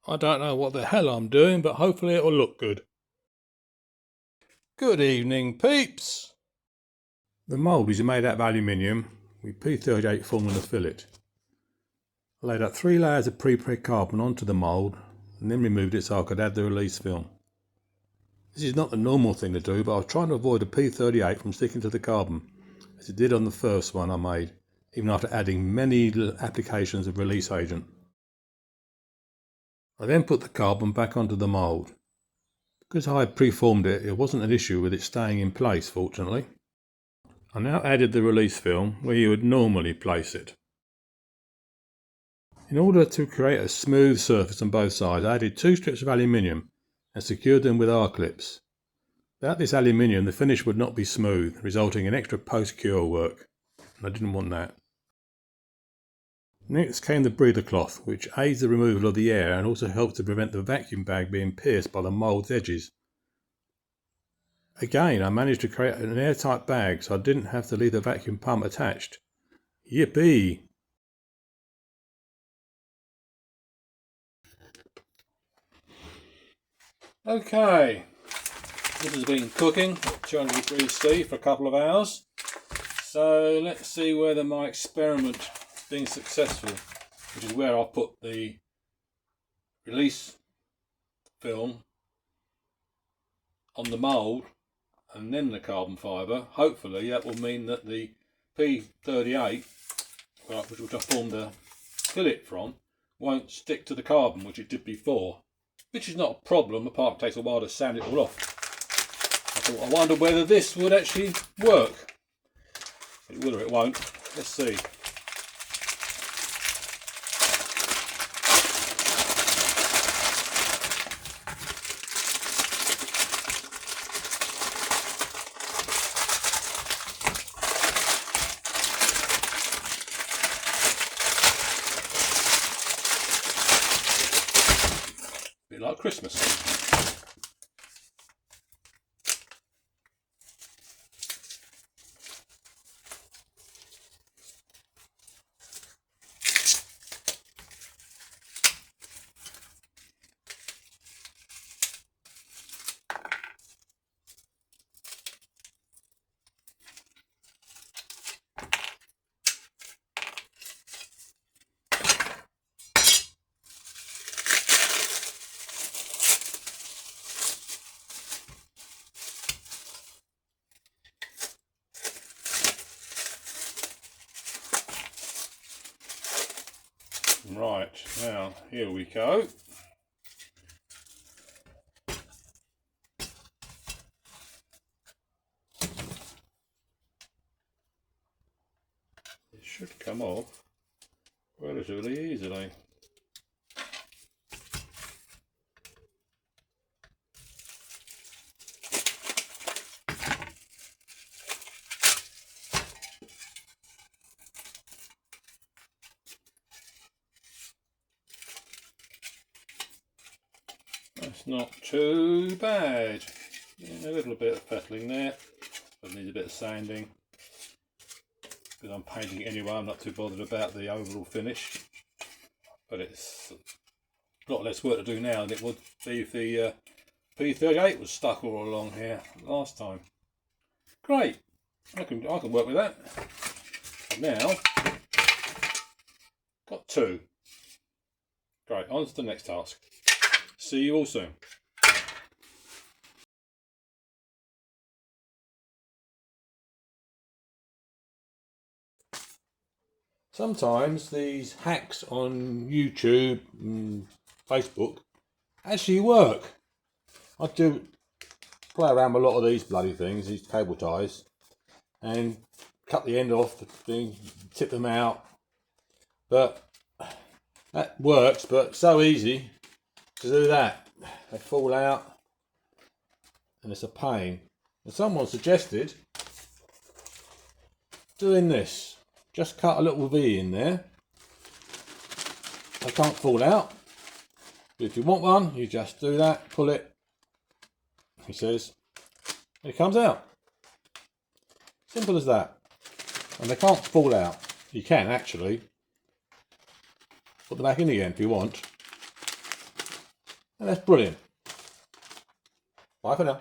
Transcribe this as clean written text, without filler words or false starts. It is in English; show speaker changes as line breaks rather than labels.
I don't know what the hell I'm doing, but hopefully it'll look good. Good evening, peeps. The mould is made out of aluminium with P38 forming the fillet. I laid out 3 layers of pre-preg carbon onto the mould and then removed it so I could add the release film. This is not the normal thing to do, but I was trying to avoid the P38 from sticking to the carbon, as it did on the first one I made, even after adding many applications of release agent. I then put the carbon back onto the mould. Because I had preformed it, it wasn't an issue with it staying in place, fortunately. I now added the release film where you would normally place it. In order to create a smooth surface on both sides, I added 2 strips of aluminium and secured them with R-clips. Without this aluminium, the finish would not be smooth, resulting in extra post-cure work, and I didn't want that. Next came the breather cloth, which aids the removal of the air and also helps to prevent the vacuum bag being pierced by the mould's edges. Again, I managed to create an airtight bag so I didn't have to leave the vacuum pump attached. Yippee! Okay, this has been cooking at 200 degrees C for a couple of hours. So let's see whether my experiment is being successful, which is where I'll put the release film on the mould and then the carbon fibre. Hopefully that will mean that the P38, which I formed the fillet from, won't stick to the carbon, which it did before. Which is not a problem, apart from it takes a while to sand it all off. I thought, I wonder whether this would actually work. It will or it won't. Let's see. A bit like Christmas. Right, now here we go. It should come off relatively easily. That's not too bad. Yeah, a little bit of fettling there, but needs a bit of sanding. Because I'm painting it anyway, I'm not too bothered about the overall finish. But it's a lot less work to do now than it would be if the P38 was stuck all along here last time. Great, I can work with that. Now, got 2. Great, on to the next task. See you all soon. Sometimes these hacks on YouTube and Facebook actually work. I do play around with a lot of these bloody things, these cable ties, and cut the end off, tip them out. But that works, but it's so easy to do that. They fall out and it's a pain. And someone suggested doing this. Just cut a little V in there. They can't fall out. But if you want one, you just do that, pull it, he says, and it comes out. Simple as that. And they can't fall out. You can actually put them back in again if you want. And that's brilliant. Bye for now.